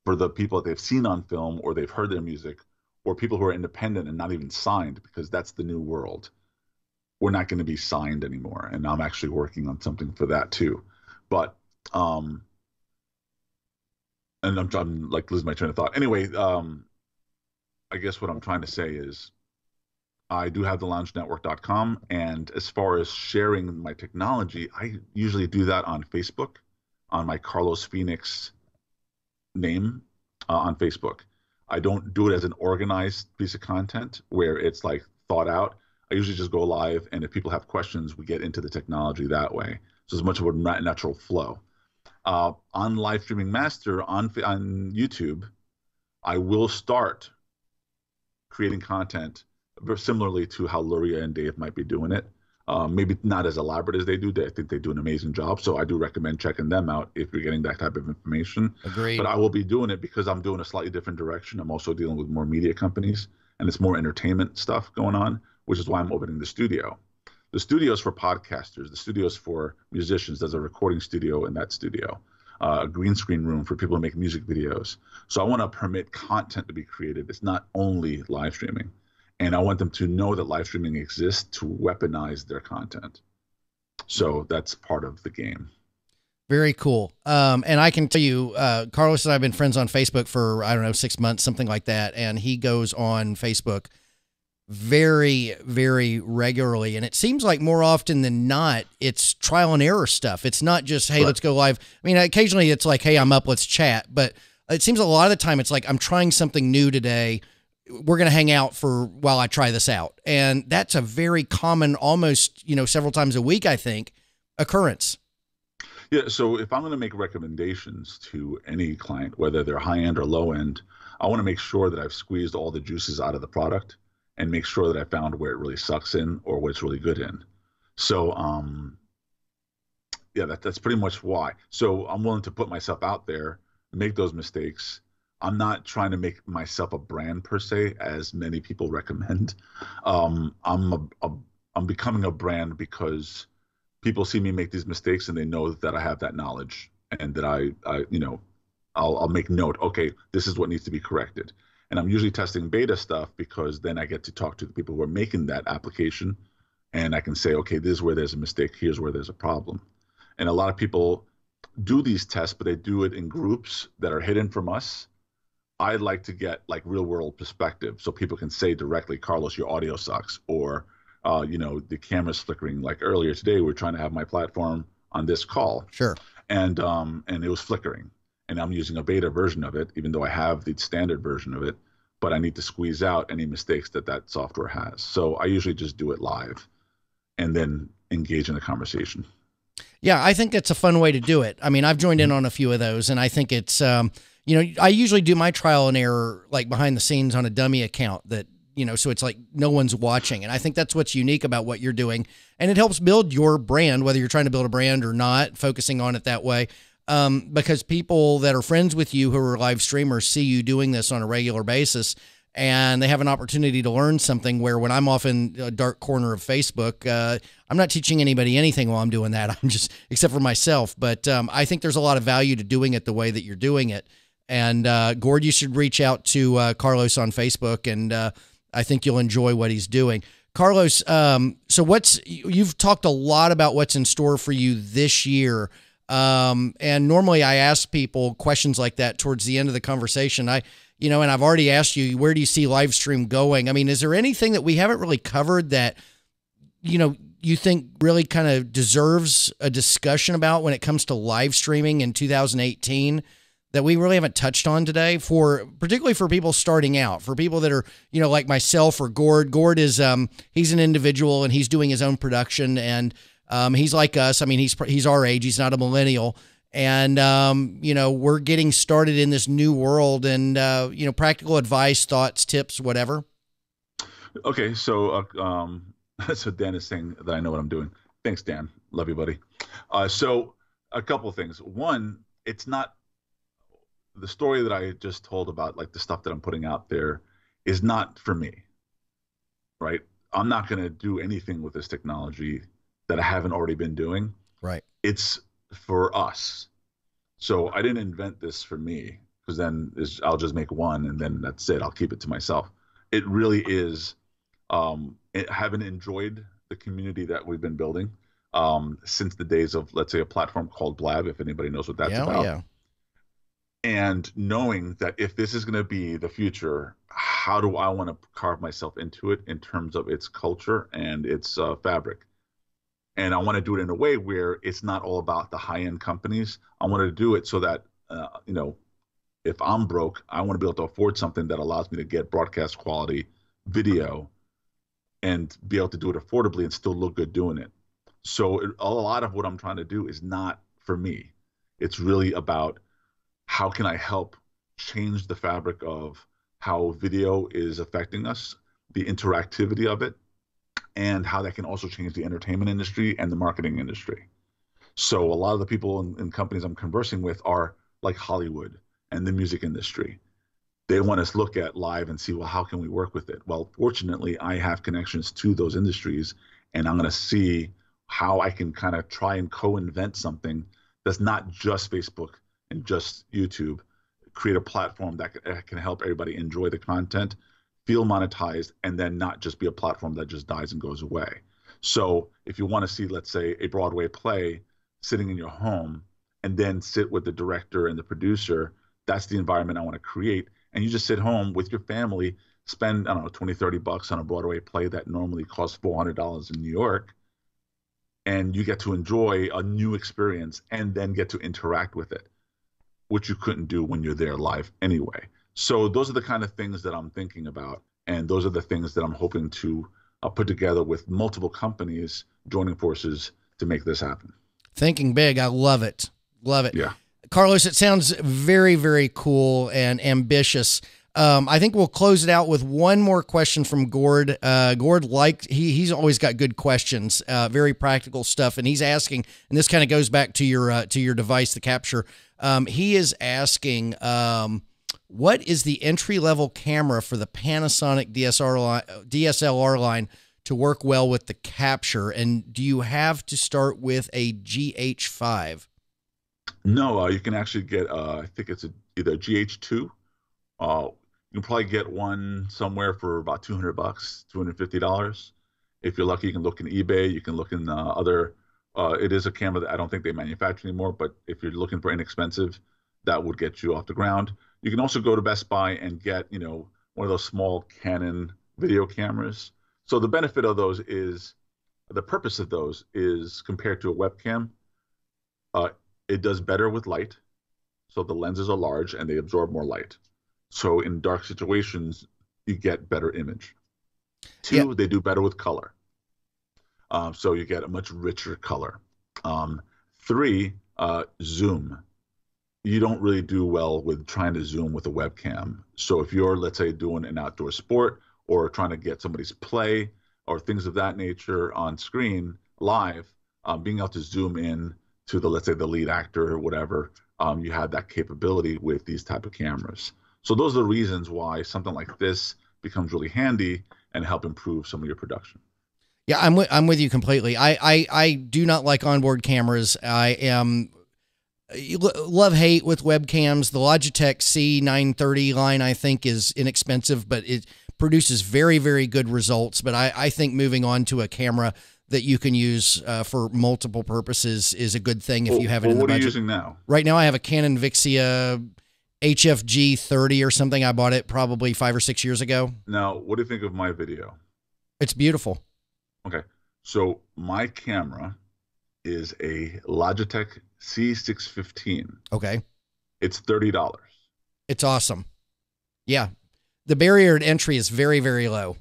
for the people that they've seen on film or they've heard their music, or people who are independent and not even signed, because that's the new world. We're not going to be signed anymore, and I'm actually working on something for that too. But and I'm like losing my train of thought. Anyway, I guess what I'm trying to say is I do have the loungenetwork.com, and as far as sharing my technology, I usually do that on Facebook, on my Carlos Phoenix name on Facebook. I don't do it as an organized piece of content where it's like thought out. I usually just go live, and if people have questions, we get into the technology that way. So it's much of a natural flow. On Live Streaming Master on YouTube, I will start creating content very similarly to how Luria and Dave might be doing it. Maybe not as elaborate as they do. I think they do an amazing job. So I do recommend checking them out if you're getting that type of information. Agreed. But I will be doing it because I'm doing a slightly different direction. I'm also dealing with more media companies, and it's more entertainment stuff going on, which is why I'm opening the studio. The studio's for podcasters. The studio's for musicians. There's a recording studio in that studio, a green screen room for people to make music videos. So I want to permit content to be created. It's not only live streaming. And I want them to know that live streaming exists to weaponize their content. So that's part of the game. Very cool. And I can tell you, Carlos and I have been friends on Facebook for, I don't know, 6 months, something like that. And he goes on Facebook very, very regularly. And it seems like more often than not, it's trial and error stuff. It's not just, hey, let's go live. I mean, occasionally it's like, hey, I'm up, let's chat. But it seems a lot of the time it's like, I'm trying something new today. We're going to hang out for while I try this out. And that's a very common, almost, several times a week, I think, occurrence. Yeah. So if I'm going to make recommendations to any client, whether they're high end or low end, I want to make sure that I've squeezed all the juices out of the product and make sure that I found where it really sucks in or what it's really good in. So, yeah, that's pretty much why. So I'm willing to put myself out there, make those mistakes. I'm not trying to make myself a brand per se, as many people recommend. I'm becoming a brand because people see me make these mistakes and they know that I have that knowledge and that I'll make note. Okay, this is what needs to be corrected. And I'm usually testing beta stuff because then I get to talk to the people who are making that application, and I can say, okay, this is where there's a mistake. Here's where there's a problem. And a lot of people do these tests, but they do it in groups that are hidden from us. I'd like to get like real world perspective so people can say directly, Carlos, your audio sucks, or the camera's flickering. Like earlier today, we were trying to have my platform on this call. Sure. And it was flickering. And I'm using a beta version of it, even though I have the standard version of it, but I need to squeeze out any mistakes that software has. So I usually just do it live and then engage in a conversation. Yeah, I think it's a fun way to do it. I mean, I've joined in on a few of those, and I think it's, I usually do my trial and error like behind the scenes on a dummy account that, so it's like no one's watching. And I think that's what's unique about what you're doing. And it helps build your brand, whether you're trying to build a brand or not, focusing on it that way. Because people that are friends with you who are live streamers see you doing this on a regular basis, and they have an opportunity to learn something where when I'm off in a dark corner of Facebook, I'm not teaching anybody anything while I'm doing that. I'm just, except for myself. But I think there's a lot of value to doing it the way that you're doing it. And Gord, you should reach out to Carlos on Facebook, and I think you'll enjoy what he's doing. Carlos, so you've talked a lot about what's in store for you this year. And normally I ask people questions like that towards the end of the conversation. And I've already asked you, where do you see live stream going? I mean, is there anything that we haven't really covered that, you think really kind of deserves a discussion about when it comes to live streaming in 2018 that we really haven't touched on today, particularly for people starting out, for people that are, like myself or Gord. Gord is, he's an individual and he's doing his own production, and He's like us. I mean, he's our age. He's not a millennial. And, we're getting started in this new world and, practical advice, thoughts, tips, whatever. Okay. So, so Dan is saying that I know what I'm doing. Thanks, Dan. Love you, buddy. So a couple of things. One, it's not the story that I just told about, like the stuff that I'm putting out there is not for me, right? I'm not going to do anything with this technology that I haven't already been doing. Right. It's for us. So I didn't invent this for me, because then I'll just make one and then that's it. I'll keep it to myself. It really is having enjoyed the community that we've been building since the days of, let's say, a platform called Blab, if anybody knows what that's about. Yeah. And knowing that if this is going to be the future, how do I want to carve myself into it in terms of its culture and its fabric? And I want to do it in a way where it's not all about the high-end companies. I want to do it so that, if I'm broke, I want to be able to afford something that allows me to get broadcast quality video and be able to do it affordably and still look good doing it. So a lot of what I'm trying to do is not for me. It's really about how can I help change the fabric of how video is affecting us, the interactivity of it, and how that can also change the entertainment industry and the marketing industry. So a lot of the people and companies I'm conversing with are like Hollywood and the music industry. They want us to look at live and see, well, how can we work with it? Well, fortunately, I have connections to those industries, and I'm going to see how I can kind of try and co-invent something that's not just Facebook and just YouTube, create a platform that can help everybody enjoy the content, feel monetized, and then not just be a platform that just dies and goes away. So if you want to see, let's say, a Broadway play sitting in your home and then sit with the director and the producer, that's the environment I want to create. And you just sit home with your family, spend, I don't know, 20, 30 bucks on a Broadway play that normally costs $400 in New York. And you get to enjoy a new experience and then get to interact with it, which you couldn't do when you're there live anyway. So those are the kind of things that I'm thinking about. And those are the things that I'm hoping to put together with multiple companies joining forces to make this happen. Thinking big. I love it. Love it. Yeah. Carlos, it sounds very, very cool and ambitious. I think we'll close it out with one more question from Gord. Gord, he's always got good questions, very practical stuff. And he's asking, and this kind of goes back to your device, the Capture. He is asking, what is the entry-level camera for the Panasonic DSLR line to work well with the Capture? And do you have to start with a GH5? No, you can actually get, I think it's either a GH2. You can probably get one somewhere for about $200, $250. If you're lucky, you can look in eBay. You can look in other. It is a camera that I don't think they manufacture anymore, but if you're looking for inexpensive, that would get you off the ground. You can also go to Best Buy and get, one of those small Canon video cameras. So the benefit of those is, the purpose of those is compared to a webcam, it does better with light. So the lenses are large and they absorb more light. So in dark situations, you get better image. Two, They do better with color. So you get a much richer color. Three, zoom. You don't really do well with trying to zoom with a webcam. So if you're, let's say, doing an outdoor sport or trying to get somebody's play or things of that nature on screen live, being able to zoom in to the, let's say, the lead actor or whatever, you have that capability with these type of cameras. So those are the reasons why something like this becomes really handy and help improve some of your production. Yeah, I'm with you completely. I do not like onboard cameras. I am love-hate with webcams. The Logitech C930 line, I think, is inexpensive, but it produces very, very good results. But I think moving on to a camera that you can use for multiple purposes is a good thing if you have it in the budget. What are you using now? Right now I have a Canon Vixia HFG 30 or something. I bought it probably 5 or 6 years ago. Now, what do you think of my video? It's beautiful. Okay. So my camera is a Logitech C615. Okay. It's $30. It's awesome. Yeah. The barrier to entry is very, very low.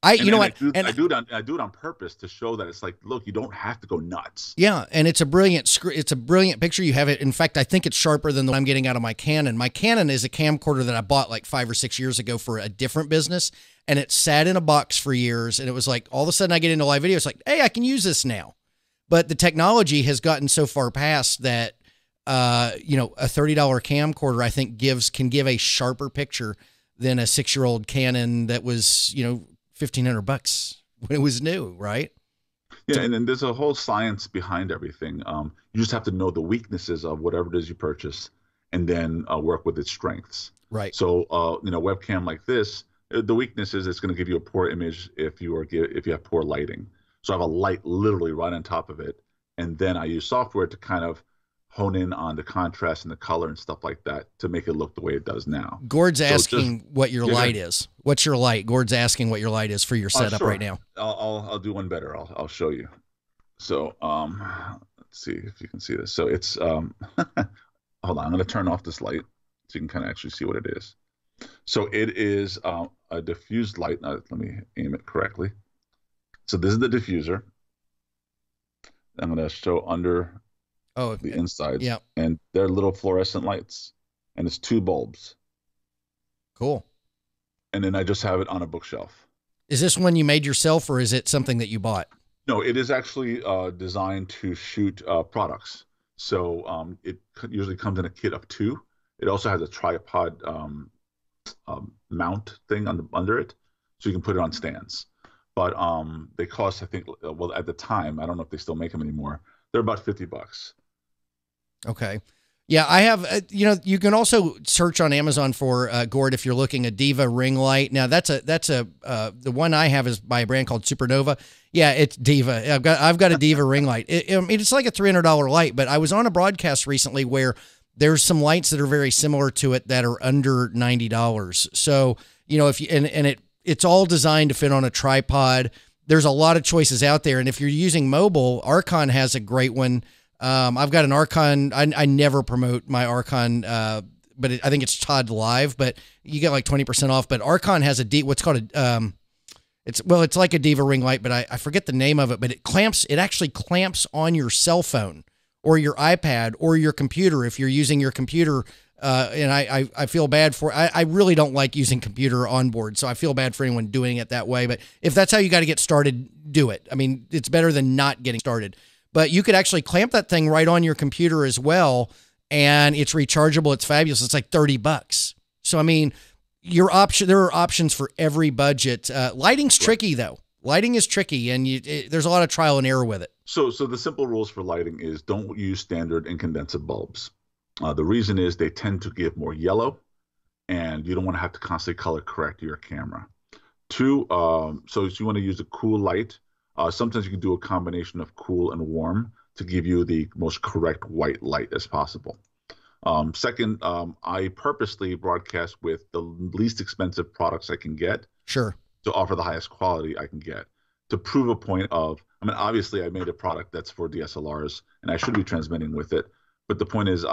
You know what? I do it on purpose to show that it's like, look, you don't have to go nuts. Yeah, and it's a brilliant picture. You have it. In fact, I think it's sharper than the one I'm getting out of my Canon. My Canon is a camcorder that I bought like 5 or 6 years ago for a different business, and it sat in a box for years. And it was like all of a sudden I get into live video. It's like, hey, I can use this now. But the technology has gotten so far past that, you know, a $30 camcorder I think can give a sharper picture than a 6-year-old Canon that was, you know, $1,500 when it was new, right? Yeah, and then there's a whole science behind everything. You just have to know the weaknesses of whatever it is you purchase, and then work with its strengths. Right. So, you know, webcam like this, the weakness is it's going to give you a poor image if you have poor lighting. So I have a light literally right on top of it, and then I use software to kind of hone in on the contrast and the color and stuff like that to make it look the way it does now. Gord's asking what your light is. What's your light? Gord's asking what your light is for your setup sure. right now. I'll do one better. I'll show you. So let's see if you can see this. So it's hold on, I'm going to turn off this light so you can kind of actually see what it is. So it is a diffused light. Now, let me aim it correctly. So this is the diffuser. I'm going to show under the insides. Yeah. And they're little fluorescent lights. And it's 2 bulbs. Cool. And then I just have it on a bookshelf. Is this one you made yourself, or is it something that you bought? No, it is actually designed to shoot products. So it usually comes in a kit of 2. It also has a tripod mount thing under it, so you can put it on stands. But they cost, I think, well, at the time, I don't know if they still make them anymore. They're about $50. Okay. Yeah, I have, you know, you can also search on Amazon for Gord if you're looking a Diva ring light. Now the one I have is by a brand called Supernova. Yeah, it's Diva. I've got a Diva ring light. It's like a $300 light, but I was on a broadcast recently where there's some lights that are very similar to it that are under $90. So, you know, if you, and it's all designed to fit on a tripod. There's a lot of choices out there. And if you're using mobile, Archon has a great one. I've got an Archon. I never promote my Archon, but I think it's Todd.LIVE, but you get like 20% off. But Archon has what's called it's like a Diva ring light, but I forget the name of it, but it actually clamps on your cell phone or your iPad or your computer. If you're using your computer, and I feel bad I really don't like using computer on board. So I feel bad for anyone doing it that way. But if that's how you got to get started, do it. I mean, it's better than not getting started. But you could actually clamp that thing right on your computer as well, and it's rechargeable. It's fabulous. It's like $30. So, I mean, there are options for every budget. Lighting's tricky, though. Lighting is tricky, and there's a lot of trial and error with it. So the simple rules for lighting is don't use standard incandescent bulbs. The reason is they tend to give more yellow, and you don't want to have to constantly color correct your camera. 2, so you want to use a cool light. Sometimes you can do a combination of cool and warm to give you the most correct white light as possible. Second, I purposely broadcast with the least expensive products I can get. Sure. To offer the highest quality I can get. To prove a point of, I mean, obviously I made a product that's for DSLRs, and I should be transmitting with it. But the point is,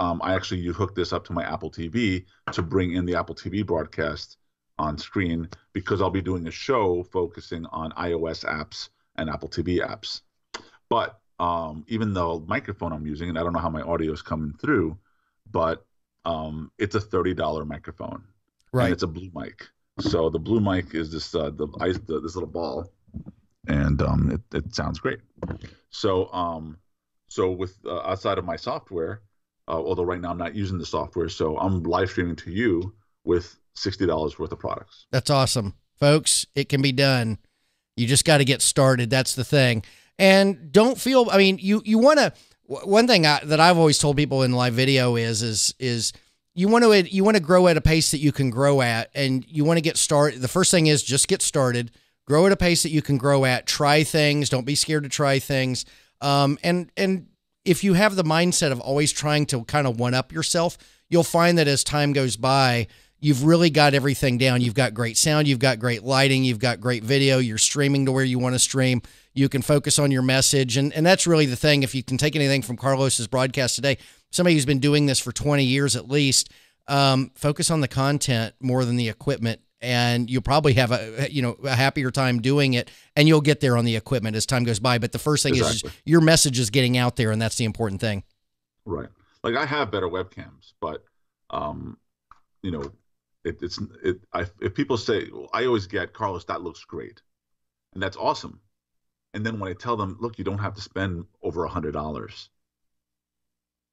you hooked this up to my Apple TV to bring in the Apple TV broadcast on screen, because I'll be doing a show focusing on iOS apps and Apple TV apps. But even though microphone I'm using, and I don't know how my audio is coming through, but it's a $30 microphone, right? And it's a blue mic. So the blue mic is this this little ball, and it sounds great. So with outside of my software, although right now I'm not using the software, so I'm live streaming to you with $60 worth of products. That's awesome, folks. It can be done. You just got to get started. That's the thing. And don't feel, I mean, you want to, one thing that I've always told people in live video is you want to grow at a pace that you can grow at, and you want to get started. The first thing is just get started, grow at a pace that you can grow at, try things. Don't be scared to try things. And if you have the mindset of always trying to kind of one up yourself, you'll find that as time goes by, you've really got everything down. You've got great sound. You've got great lighting. You've got great video. You're streaming to where you want to stream. You can focus on your message. And that's really the thing. If you can take anything from Carlos's broadcast today, somebody who's been doing this for 20 years at least, focus on the content more than the equipment. and you'll probably have a happier time doing it, and you'll get there on the equipment as time goes by. But the first thing is your message is getting out there, and that's the important thing. Right. Like I have better webcams, but if people say, I always get, Carlos, that looks great, and that's awesome. And then when I tell them, look, you don't have to spend over $100,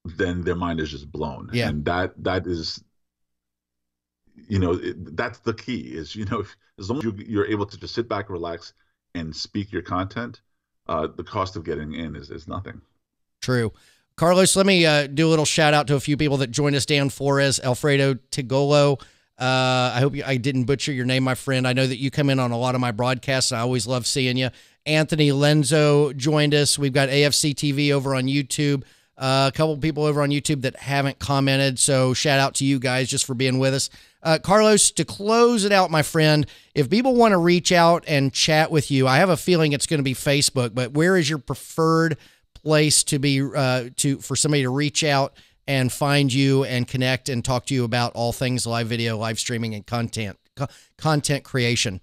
then their mind is just blown. Yeah. And that is, that's the key is, as long as you're able to just sit back, relax, and speak your content, the cost of getting in is nothing. True. Carlos, let me do a little shout out to a few people that joined us. Dan Flores, Alfredo Tigolo. I hope I didn't butcher your name, my friend. I know that you come in on a lot of my broadcasts, and I always love seeing you. Anthony Lenzo joined us. We've got AFC TV over on YouTube. A couple of people over on YouTube that haven't commented, so shout out to you guys just for being with us. Carlos, to close it out, my friend, if people want to reach out and chat with you, I have a feeling it's going to be Facebook, but where is your preferred place to be for somebody to reach out and find you and connect and talk to you about all things live video, live streaming, and content creation?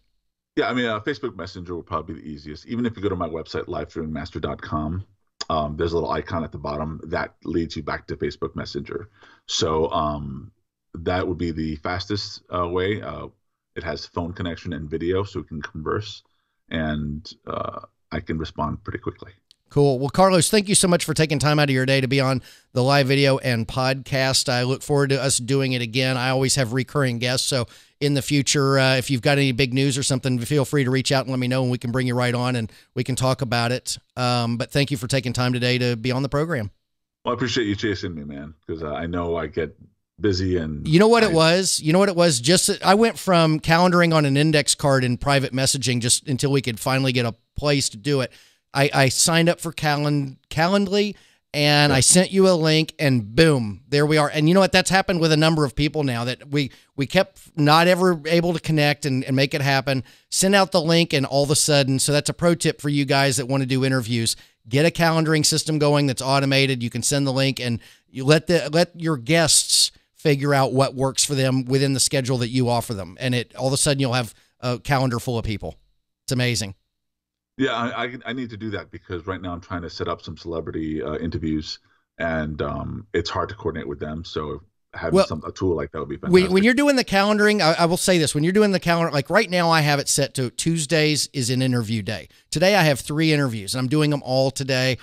Yeah, I mean, Facebook Messenger will probably be the easiest. Even if you go to my website, livestreamingmaster.com, there's a little icon at the bottom that leads you back to Facebook Messenger. So that would be the fastest way. It has phone connection and video, so we can converse, and I can respond pretty quickly. Cool. Well, Carlos, thank you so much for taking time out of your day to be on the live video and podcast. I look forward to us doing it again. I always have recurring guests, so in the future, if you've got any big news or something, feel free to reach out and let me know, and we can bring you right on and we can talk about it. But thank you for taking time today to be on the program. Well, I appreciate you chasing me, man, because I know I get busy. And you know what it was? Just I went from calendaring on an index card in private messaging just until we could finally get a place to do it. I signed up for Calendly, and I sent you a link, and boom, there we are. And you know what? That's happened with a number of people now that we kept not ever able to connect and make it happen. Send out the link, and all of a sudden, so that's a pro tip for you guys that want to do interviews. Get a calendaring system going that's automated. You can send the link, and you let your guests figure out what works for them within the schedule that you offer them. And all of a sudden, you'll have a calendar full of people. It's amazing. Yeah, I need to do that because right now I'm trying to set up some celebrity interviews, and it's hard to coordinate with them. So having a tool like that would be fantastic. When you're doing the calendaring, I will say this. When you're doing the calendar, like right now I have it set to Tuesdays is an interview day. Today I have 3 interviews, and I'm doing them all today.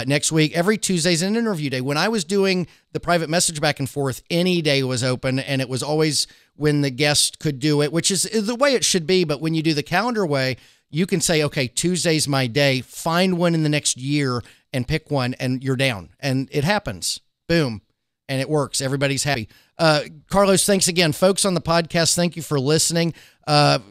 Next week, every Tuesday is an interview day. When I was doing the private message back and forth, any day was open, and it was always when the guest could do it, which is the way it should be. But when you do the calendar way, you can say, okay, Tuesday's my day, find one in the next year and pick one, and you're down. And it happens. Boom. And it works. Everybody's happy. Carlos, thanks again. Folks on the podcast, thank you for listening.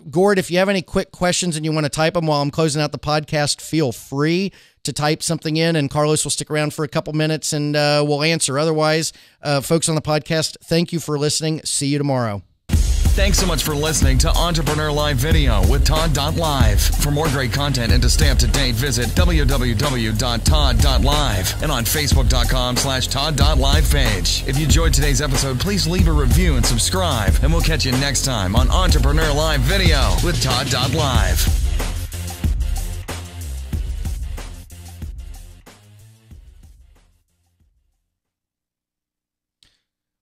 Gord, if you have any quick questions and you want to type them while I'm closing out the podcast, feel free to type something in, and Carlos will stick around for a couple minutes and we'll answer. Otherwise, folks on the podcast, thank you for listening. See you tomorrow. Thanks so much for listening to Entrepreneur Live Video with Todd.LIVE. For more great content and to stay up to date, visit www.todd.live and on Facebook.com/Todd.LIVE page. If you enjoyed today's episode, please leave a review and subscribe, and we'll catch you next time on Entrepreneur Live Video with Todd.LIVE.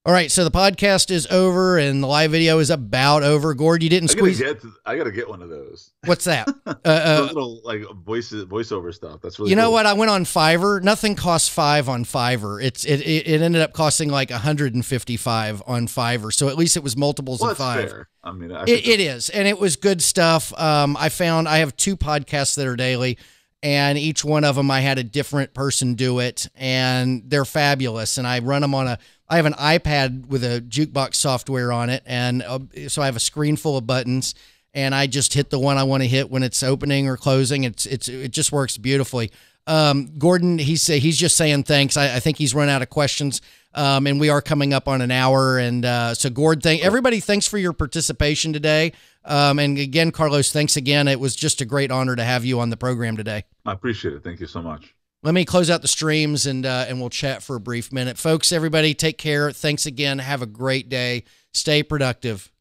All right, so the podcast is over and the live video is about over. Gord, you didn't squeeze. I gotta get one of those. What's that? Those little like voiceover stuff. That's really. You know what? I went on Fiverr. Nothing costs $5 on Fiverr. It ended up costing like $155 on Fiverr. So at least it was multiples of 5. Fair. I mean, it is, and it was good stuff. I found I have 2 podcasts that are daily, and each one of them I had a different person do it, and they're fabulous. And I run them on I have an iPad with a jukebox software on it, and so I have a screen full of buttons, and I just hit the one I want to hit when it's opening or closing. It just works beautifully. Gordon, he's just saying thanks. I think he's run out of questions, and we are coming up on an hour. And so, Gord, everybody, thanks for your participation today. And again, Carlos, thanks again. It was just a great honor to have you on the program today. I appreciate it. Thank you so much. Let me close out the streams and we'll chat for a brief minute. Folks, everybody, take care. Thanks again. Have a great day. Stay productive.